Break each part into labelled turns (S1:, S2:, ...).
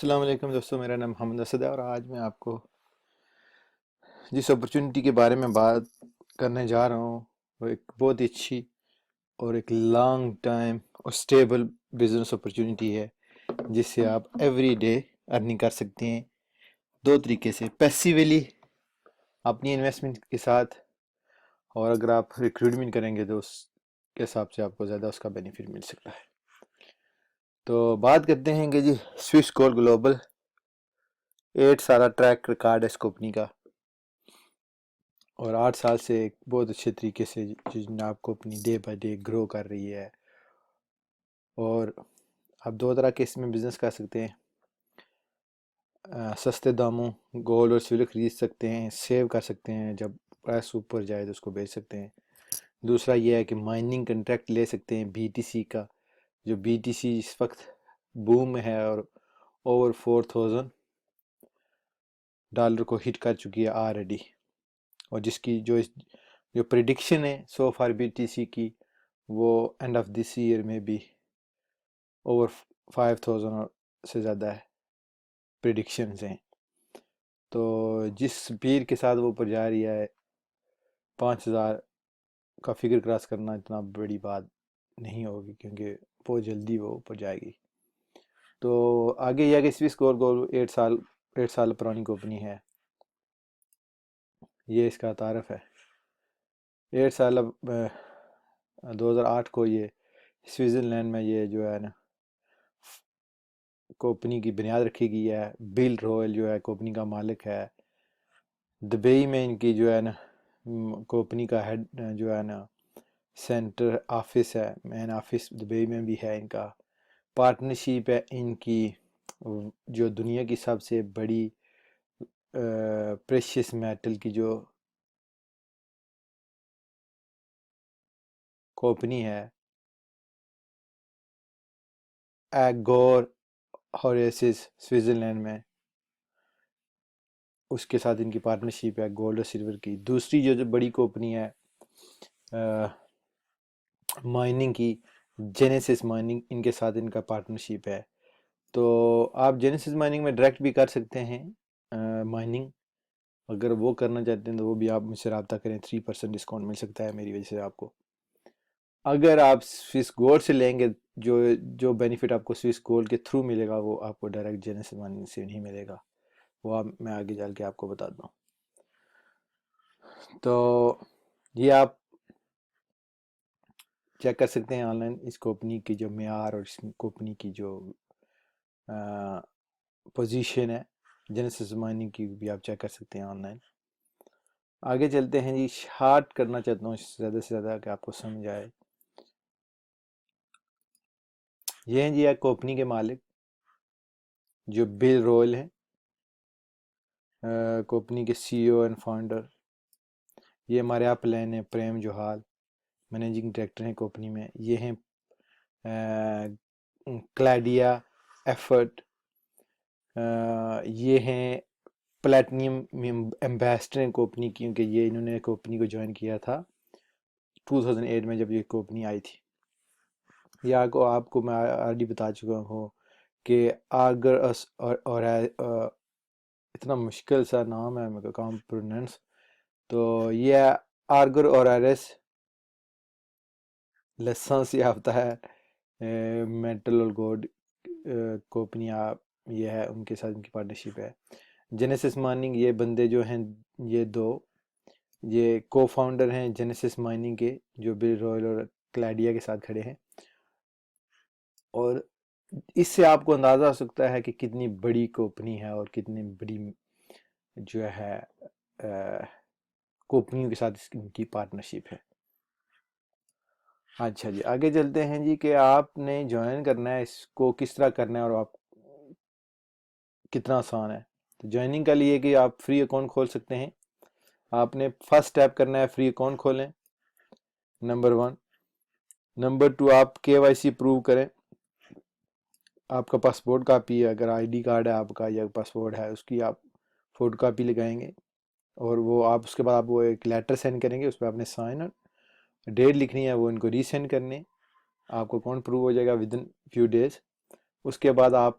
S1: السلام علیکم دوستو، میرا نام محمد اسد ہے اور آج میں آپ کو جس اپرچونٹی کے بارے میں بات کرنے جا رہا ہوں وہ ایک بہت ہی اچھی اور ایک لانگ ٹائم اور سٹیبل بزنس اپرچونٹی ہے جس سے آپ ایوری ڈے ارننگ کر سکتے ہیں دو طریقے سے: پیسیولی اپنی انویسٹمنٹ کے ساتھ، اور اگر آپ ریکروٹمنٹ کریں گے تو اس کے حساب سے آپ کو زیادہ اس کا بینیفٹ مل سکتا ہے۔ تو بات کرتے ہیں کہ جی سوئس گولڈ گلوبل 8 سالہ ٹریک ریکارڈ ہے اس کمپنی کا، اور 8 سال سے ایک بہت اچھے طریقے سے جناب کو اپنی ڈے بائی ڈے گرو کر رہی ہے۔ اور آپ دو طرح کے اس میں بزنس کر سکتے ہیں: سستے داموں گولڈ اور سلور خرید سکتے ہیں، سیو کر سکتے ہیں، جب پرائس اوپر جائے تو اس کو بیچ سکتے ہیں۔ دوسرا یہ ہے کہ مائننگ کنٹریکٹ لے سکتے ہیں بی ٹی سی کا، جو بی ٹی سی اس وقت بوم میں ہے اور اوور $4,000 کو ہٹ کر چکی ہے آلریڈی، اور جس کی جو پریڈکشن ہے سو فار بی ٹی سی کی، وہ اینڈ آف دس ایئر میں بھی اوور 5,000 سے زیادہ پریڈکشنز ہیں۔ تو جس سپیڈ کے ساتھ وہ اوپر جا رہی ہے، 5,000 کا فگر کراس کرنا اتنا بڑی بات نہیں ہوگی، کیونکہ بہت جلدی وہ اوپر جائے گی۔ تو آگے یہ ہے کہ سوئس گول 8 سال پرانی کمپنی ہے، یہ اس کا تعارف ہے۔ 8 سال 2008 کو یہ سوئٹزرلینڈ میں یہ جو ہے نا کمپنی کی بنیاد رکھی گئی ہے۔ بل رویل جو ہے کمپنی کا مالک ہے۔ دبئی میں ان کی جو ہے نا کمپنی کا ہیڈ جو ہے نا سینٹر آفس ہے، مین آفس دبئی میں بھی ہے ان کا۔ پارٹنرشپ ہے ان کی جو دنیا کی سب سے بڑی پریشیس میٹل کی جو کمپنی ہے، ایگور ہوریسس سوئٹزرلینڈ میں، اس کے ساتھ ان کی پارٹنرشپ ہے گولڈ اور سلور کی۔ دوسری جو بڑی کمپنی ہے مائننگ کی، جینیسس مائننگ، ان کے ساتھ ان کا پارٹنرشپ ہے۔ تو آپ جینیسس مائننگ میں ڈائریکٹ بھی کر سکتے ہیں مائننگ، اگر وہ کرنا چاہتے ہیں تو وہ بھی آپ مجھ سے رابطہ کریں، 3% ڈسکاؤنٹ مل سکتا ہے میری وجہ سے آپ کو۔ اگر آپ سوئس گولڈ سے لیں گے، جو بینیفٹ آپ کو سوئس گولڈ کے تھرو ملے گا وہ آپ کو ڈائریکٹ جینیسس مائننگ سے نہیں ملے گا، وہ میں آگے چل کے آپ کو بتا دوں۔ تو یہ آپ چیک کر سکتے ہیں آن لائن اس کمپنی کی جو معیار اور اس کمپنی کی جو پوزیشن ہے، جینیسس مائننگ کی بھی آپ چیک کر سکتے ہیں آن لائن۔ آگے چلتے ہیں جی، شارٹ کرنا چاہتا ہوں زیادہ سے زیادہ کہ آپ کو سمجھ آئے۔ یہ ہیں جی ایک کمپنی کے مالک جو بل رویل ہیں، کمپنی کے سی او اینڈ فاؤنڈر۔ یہ ہمارے آپ پلان ہیں پریم جوہال، مینیجنگ ڈائریکٹر ہیں کمپنی میں۔ یہ ہیں کلیڈیا ایفرٹ، یہ ہیں پلیٹنیم ایمبیسڈر ہیں کمپنی کی، کیونکہ یہ انہوں نے کمپنی کو جوائن کیا تھا 2008 میں جب یہ کمپنی آئی تھی۔ یہ آپ کو میں آلریڈی بتا چکا ہوں کہ آرگرس اور اتنا مشکل سا نام ہے میرے کام پروننس، تو یہ آرگر اور ایرس لائسنس یافتہ ہے میٹل اور گولڈ کمپنی، یہ ہے ان کے ساتھ ان کی پارٹنرشپ ہے۔ جینیسس مائننگ، یہ بندے جو ہیں یہ دو یہ کو فاؤنڈر ہیں جینیسس مائننگ کے، جو بل رویل اور کلیڈیا کے ساتھ کھڑے ہیں۔ اور اس سے آپ کو اندازہ ہو سکتا ہے کہ کتنی بڑی کمپنی ہے اور کتنی بڑی جو ہے کمپنیوں کے ساتھ ان کی پارٹنرشپ ہے۔ اچھا جی، آگے چلتے ہیں جی کہ آپ نے جوائن کرنا ہے، اس کو کس طرح کرنا ہے اور آپ کتنا آسان ہے۔ تو جوائننگ کا لیے کہ آپ فری اکاؤنٹ کھول سکتے ہیں۔ آپ نے فرسٹ سٹیپ کرنا ہے فری اکاؤنٹ کھولیں، نمبر 1۔ نمبر 2، آپ کے وائی سی پروو کریں۔ آپ کا پاسپورٹ کاپی ہے، اگر آئی ڈی کارڈ ہے آپ کا یا پاسپورٹ ہے، اس کی آپ فوٹو کاپی لگائیں گے، اور وہ آپ اس کے بعد آپ وہ ایک لیٹر سینڈ کریں گے، اس پہ آپ نے سائن اور ڈیٹ لکھنی ہے، وہ ان کو ری سینڈ کرنے، آپ کو اکاؤنٹ پروو ہو جائے گا ودن فیو ڈیز۔ اس کے بعد آپ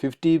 S1: 50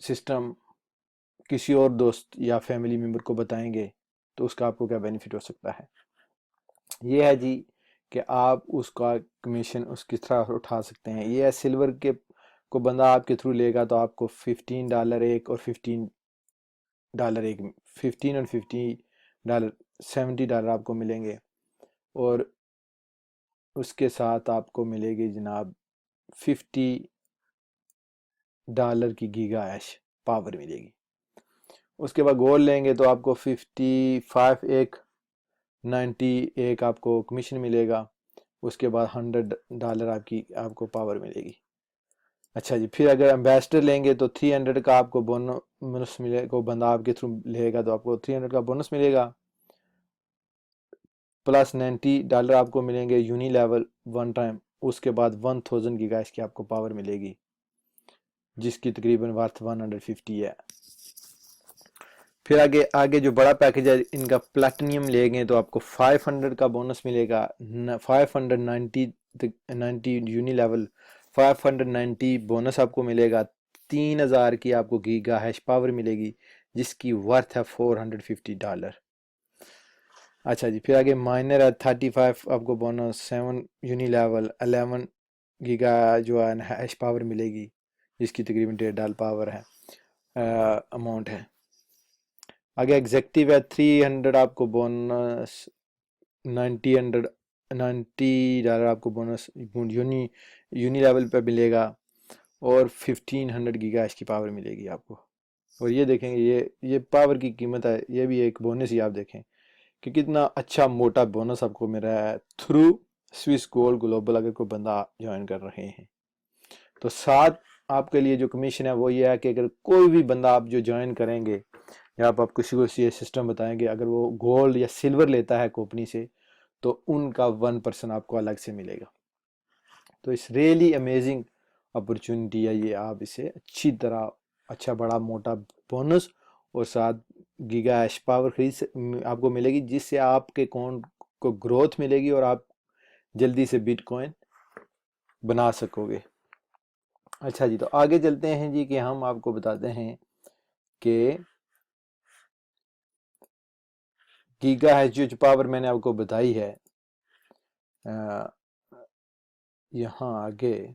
S1: سسٹم کسی اور دوست یا فیملی ممبر کو بتائیں گے تو اس کا آپ کو کیا بینیفٹ ہو سکتا ہے. یہ ہے جی کہ آپ اس کا کمیشن اس کس طرح اٹھا سکتے ہیں. یہ ہے سلور کے کو بندہ آپ کے تھرو لے گا تو آپ کو $15 ایک اور $15 ایک 15 اور $15 $70 آپ کو ملیں گے. اور اس کے ساتھ آپ کو ملے گی جناب $50 کی گیگا ایش پاور ملے گی. اس کے بعد گولڈ لیں گے تو آپ کو 55 ایک 90 ایک آپ کو کمیشن ملے گا. اس کے بعد $100 آپ کو پاور ملے گی. اچھا جی، پھر اگر ایمبیسڈر لیں گے تو 300 کا آپ کو بونس ملے گا. بندہ آپ کے تھرو لے گا تو آپ کو 300 کا بونس ملے گا، پلس $90 آپ کو ملیں گے یونی لیول ون ٹائم. اس کے بعد 1000 گیگا کی آپ کو پاور ملے گی جس کی تقریباً ورتھ 150 ہے. پھر آگے جو بڑا پیکج ہے ان کا پلیٹینیم لیں گے تو آپ کو 500 کا بونس ملے گا، 590 یونی لیول 590 بونس آپ کو ملے گا، 3000 کی آپ کو گیگا ہیش پاور ملے گی جس کی ورتھ ہے $450. اچھا جی، پھر آگے مائنر ہے 35 آپ کو بونس، 7 یونی لیول 11 گیگا جو ہے ہیش پاور ملے گی جس کی تقریباً $1.5 پاور ہے اماؤنٹ ہے. آگے ایگزیکٹیو ہے 300 آپ کو بونس، $90 آپ کو بونس یونی لیول پہ ملے گا اور 1500 گیگا اس کی پاور ملے گی آپ کو. اور یہ دیکھیں گے یہ پاور کی قیمت ہے، یہ بھی ایک بونس ہی آپ دیکھیں کہ کتنا اچھا موٹا بونس آپ کو مل رہا ہے تھرو سوئس گولڈ گلوبل. اگر کوئی بندہ جوائن کر رہے ہیں تو ساتھ آپ کے لیے جو کمیشن ہے وہ یہ ہے کہ اگر کوئی بھی بندہ آپ جو جوائن کریں گے یا آپ کسی کو یہ سسٹم بتائیں گے، اگر وہ گولڈ یا سلور لیتا ہے کمپنی سے تو ان کا 1% آپ کو الگ سے ملے گا. تو اس ریئلی امیزنگ اپرچونٹی ہے یہ، آپ اسے اچھی طرح اچھا بڑا موٹا بونس اور ساتھ گیگا ایش پاور آپ کو ملے گی جس سے آپ کے اکاؤنٹ کو گروتھ ملے گی اور آپ جلدی سے بٹ کوائن بنا سکو گے. اچھا جی، تو آگے چلتے ہیں جی کہ ہم آپ کو بتاتے ہیں کہ گیگا ایچ جو پاور میں نے آپ کو بتائی ہے یہاں آگے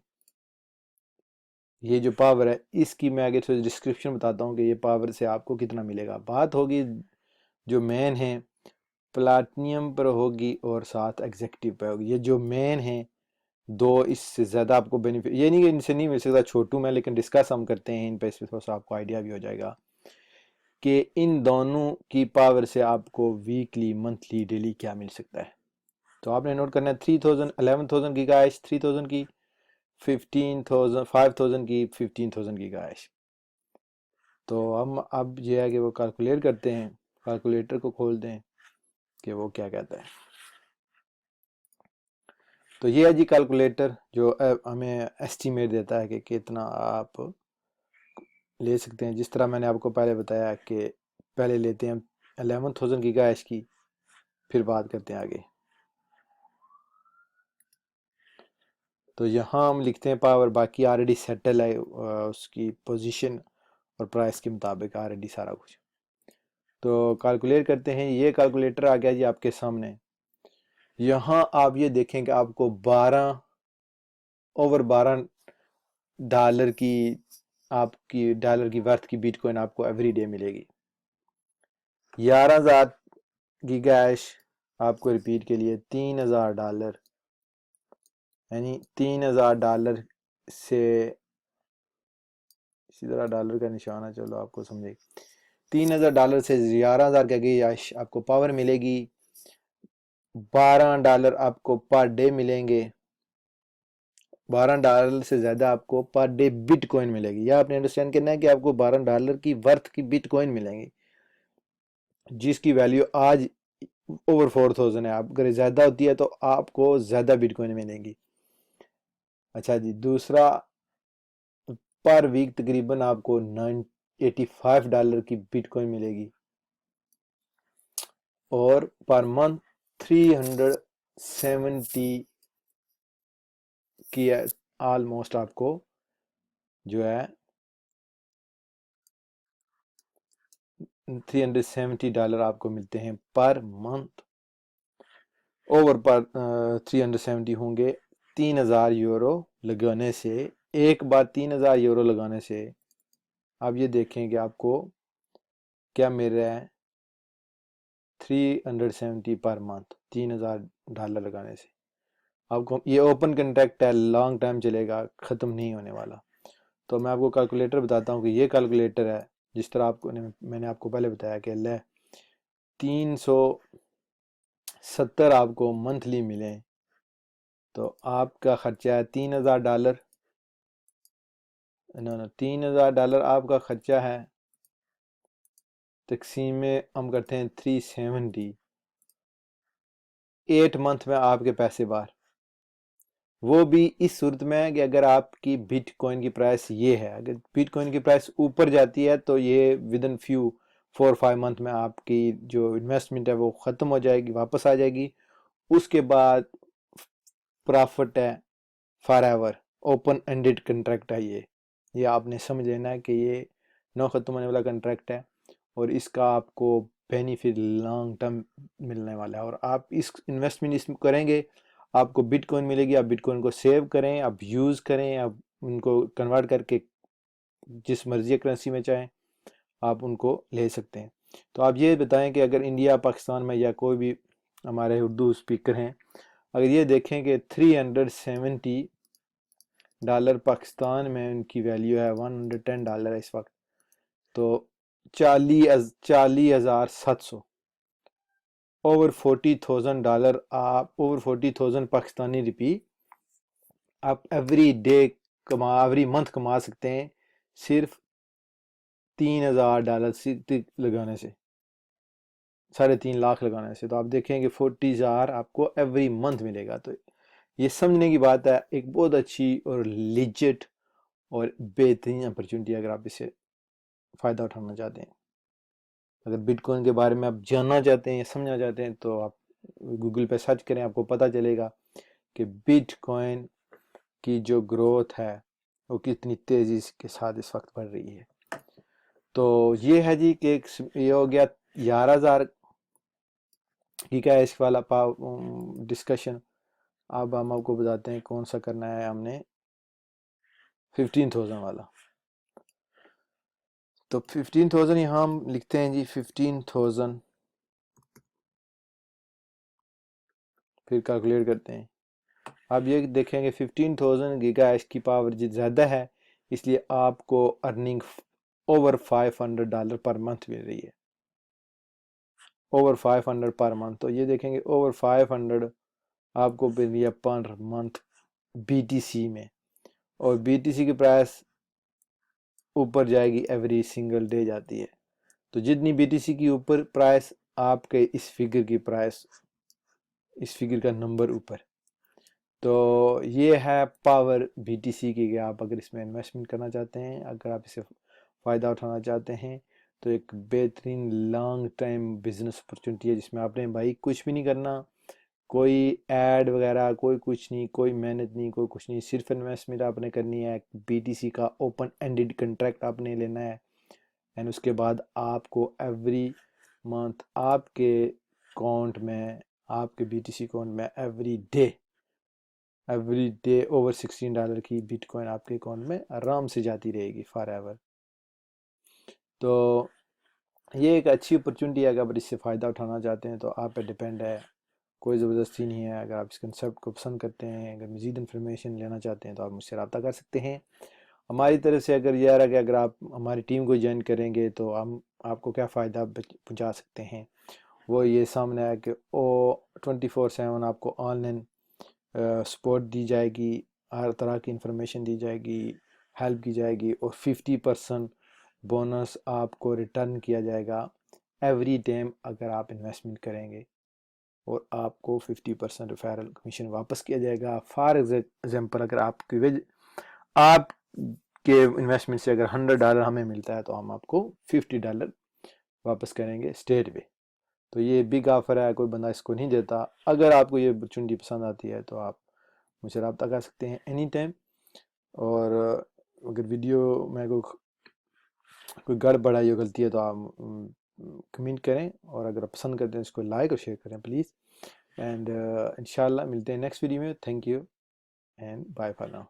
S1: یہ جو پاور ہے اس کی میں آگے تھوڑی ڈسکرپشن بتاتا ہوں کہ یہ پاور سے آپ کو کتنا ملے گا. بات ہوگی جو مین ہے پلاٹینیم پر ہوگی اور ساتھ ایگزیکٹیو پہ ہوگی. یہ جو مین ہیں دو، اس سے زیادہ آپ کو بینیفٹ یہ نہیں کہ ان سے نہیں مل سکتا، چھوٹوں میں لیکن ڈسکس ہم کرتے ہیں ان پہ، اس پہ تھوڑا سا آپ کو آئیڈیا بھی ہو جائے گا کہ ان دونوں کی پاور سے آپ کو ویکلی منتھلی ڈیلی کیا مل سکتا ہے. تو آپ نے نوٹ کرنا ہے 3000 11,000 گیگا ایش 3000 کی 15,000 5,000 کی 15,000 گیگا ایش. تو ہم اب یہ ہے کہ وہ کیلکولیٹ کرتے ہیں، کیلکولیٹر کو کھول دیں کہ وہ کیا کہتا ہے. تو یہ ہے جی کیلکولیٹر جو ہمیں ایسٹیمیٹ دیتا ہے کہ کتنا آپ لے سکتے ہیں. جس طرح میں نے آپ کو پہلے بتایا کہ پہلے لیتے ہیں 11,000 گیگا ایش کی، پھر بات کرتے ہیں آگے. تو یہاں ہم لکھتے ہیں پاور، باقی آلریڈی سیٹل ہے اس کی پوزیشن اور پرائس کے مطابق آلریڈی سارا کچھ. تو کیلکولیٹ کرتے ہیں. یہ کیلکولیٹر آ گیا جی آپ کے سامنے. یہاں آپ یہ دیکھیں کہ آپ کو $12 کی آپ کی ڈالر کی ورتھ کی بیٹ کوئن آپ کو ایوری ڈے ملے گی. 11,000 گیگا ایش آپ کو ریپیٹ کے لیے $3,000 یعنی $3,000 سے اسی طرح ڈالر کا نشانہ چلو آپ کو سمجھے $3,000 سے 11,000 کا گی آپ کو پاور ملے گی. $12 آپ کو پر ڈے ملیں گے. $12 سے زیادہ آپ کو پر ڈے بٹ کوئن ملے گی. یا آپ نے انڈرسٹینڈ کرنا ہے کہ آپ کو $12 کی ورتھ کی بٹ کوئن ملیں گی جس کی ویلیو آج اوور 4,000 ہے. آپ اگر زیادہ ہوتی ہے تو آپ کو زیادہ بٹ کوئن ملیں گی. اچھا جی، دوسرا پر ویک تقریباً آپ کو $85 کی بٹ کوئن ملے گی اور پر منتھ 370 کی آلموسٹ آپ کو جو ہے $370 آپ کو ملتے ہیں پر منتھ. اوور پر 370 ہوں گے 3000 یورو لگانے سے. ایک بار 3000 یورو لگانے سے آپ یہ دیکھیں کہ آپ کو کیا مل رہا ہے. 370 پر منتھ $3000 لگانے سے آپ کو. یہ اوپن کنٹریکٹ ہے, لانگ ٹائم چلے گا, ختم نہیں ہونے والا. تو میں آپ کو کیلکولیٹر بتاتا ہوں کہ یہ کیلکولیٹر ہے جس طرح آپ کو میں نے آپ کو پہلے بتایا کہ 370 آپ کو منتھلی ملیں تو آپ کا خرچہ ہے $3000. $3000 آپ کا خرچہ ہے, تقسیم میں ہم کرتے ہیں 370. 8 منتھ میں آپ کے پیسے باہر. وہ بھی اس صورت میں کہ اگر آپ کی بٹ کوائن کی پرائس یہ ہے, اگر بٹ کوائن کی پرائس اوپر جاتی ہے تو یہ ودن 4-5 منتھ میں آپ کی جو انویسٹمنٹ ہے وہ ختم ہو جائے گی, واپس آ جائے گی. اس کے بعد پرافٹ ہے for ever. Open ended contract ہے یہ آپ نے سمجھ لینا ہے کہ یہ نو ختم ہونے والا کنٹریکٹ ہے اور اس کا آپ کو بینیفٹ لانگ ٹرم ملنے والا ہے. اور آپ اس انویسٹمنٹ اس میں کریں گے, آپ کو بٹ کوائن ملے گی, آپ بٹ کوائن کو سیو کریں, آپ یوز کریں, آپ ان کو کنورٹ کر کے جس مرضی کرنسی میں چاہیں آپ ان کو لے سکتے ہیں. تو آپ یہ بتائیں کہ اگر انڈیا پاکستان میں یا کوئی بھی ہمارے اردو اسپیکر ہیں, اگر یہ دیکھیں کہ $370 پاکستان میں ان کی ویلیو ہے $110 اس وقت, تو 40,700 اوور $40,000 آپ اوور 40,000 پاکستانی روپی آپ ایوری منتھ کما سکتے ہیں صرف $3,000 لگانے سے, 3.5 لاکھ لگانے سے. تو آپ دیکھیں کہ 40,000 آپ کو ایوری منتھ ملے گا. تو یہ سمجھنے کی بات ہے, ایک بہت اچھی اور لیجٹ اور بہترین اپرچونٹی اگر آپ اس سے فائدہ اٹھانا چاہتے ہیں. اگر بٹ کوائن کے بارے میں آپ جاننا چاہتے ہیں یا سمجھنا چاہتے ہیں تو آپ گوگل پہ سرچ کریں, آپ کو پتہ چلے گا کہ بٹ کوائن کی جو گروتھ ہے وہ کتنی تیزی کے ساتھ اس وقت بڑھ رہی ہے. تو یہ ہے جی کہ یہ ہو گیا 11,000 کی کیا ہے اس والا ڈسکشن. اب ہم آپ کو بتاتے ہیں کون سا کرنا ہے ہم نے 15,000 والا. تو 15,000 یہاں ہم لکھتے ہیں جی 15,000, پھر کیلکولیٹ کرتے ہیں. آپ یہ دیکھیں گے 15,000 گیگا ایچ کی پاور زیادہ ہے, اس لیے آپ کو ارننگ اوور $500 پر منتھ مل رہی ہے. Over 500 per month. تو یہ دیکھیں گے اوور 500 آپ کو مل رہی ہے per month B T C میں, اور بی ٹی سی کی پرائس اوپر جائے گی ایوری سنگل ڈے جاتی ہے. تو جتنی بی ٹی سی کی اوپر پرائس آپ کے اس فگر کی پرائس, اس فگر کا نمبر اوپر. تو یہ ہے پاور بی ٹی سی کی کہ آپ اگر اس میں انویسٹمنٹ کرنا چاہتے ہیں, اگر آپ اسے فائدہ اٹھانا چاہتے ہیں تو ایک بہترین لانگ ٹائم بزنس اپرچونٹی ہے جس میں آپ نے بھائی کچھ بھی نہیں کرنا, کوئی ایڈ وغیرہ کوئی کچھ نہیں, کوئی محنت نہیں, کوئی کچھ نہیں, صرف انویسٹمنٹ آپ نے کرنی ہے. بی ٹی سی کا اوپن اینڈڈ کنٹریکٹ آپ نے لینا ہے, اینڈ اس کے بعد آپ کو ایوری منتھ آپ کے اکاؤنٹ میں, آپ کے بی ٹی سی اکاؤنٹ میں ایوری ڈے اوور $16 کی بٹ کوائن آپ کے اکاؤنٹ میں آرام سے جاتی رہے گی فار ایور. تو یہ ایک اچھی اپرچونٹی ہے. اگر اس سے فائدہ اٹھانا چاہتے ہیں تو آپ پہ ڈیپینڈ ہے, کوئی زبردستی نہیں ہے. اگر آپ اس کنسیپٹ کو پسند کرتے ہیں, اگر مزید انفارمیشن لینا چاہتے ہیں تو آپ مجھ سے رابطہ کر سکتے ہیں. ہماری طرف سے اگر یہ رہا کہ اگر آپ ہماری ٹیم کو جوائن کریں گے تو ہم آپ کو کیا فائدہ پہنچا سکتے ہیں, وہ یہ سامنے ہے کہ 24/7 آپ کو آن لائن سپورٹ دی جائے گی, ہر طرح کی انفارمیشن دی جائے گی, ہیلپ کی جائے گی, اور 50% بونس آپ کو ریٹرن کیا جائے گا ایوری ٹائم اگر آپ انویسٹمنٹ کریں گے, اور آپ کو 50% ریفیرل کمیشن واپس کیا جائے گا. فار ایگزامپل اگر آپ کے انویسٹمنٹ سے اگر $100 ہمیں ملتا ہے تو ہم آپ کو $50 واپس کریں گے اسٹیٹ پہ. تو یہ بگ آفر ہے, کوئی بندہ اس کو نہیں دیتا. اگر آپ کو یہ اپرچونٹی پسند آتی ہے تو آپ مجھ سے رابطہ کر سکتے ہیں اینی ٹائم. اور اگر ویڈیو میں کوئی گڑبڑ ہے یا غلطی ہے تو آپ کمنٹ کریں، اور اگر آپ پسند کرتے ہیں اس کو لائک اور شیئر کریں پلیز. اینڈ انشاءاللہ ملتے ہیں نیکسٹ ویڈیو میں. Thank you and bye for now.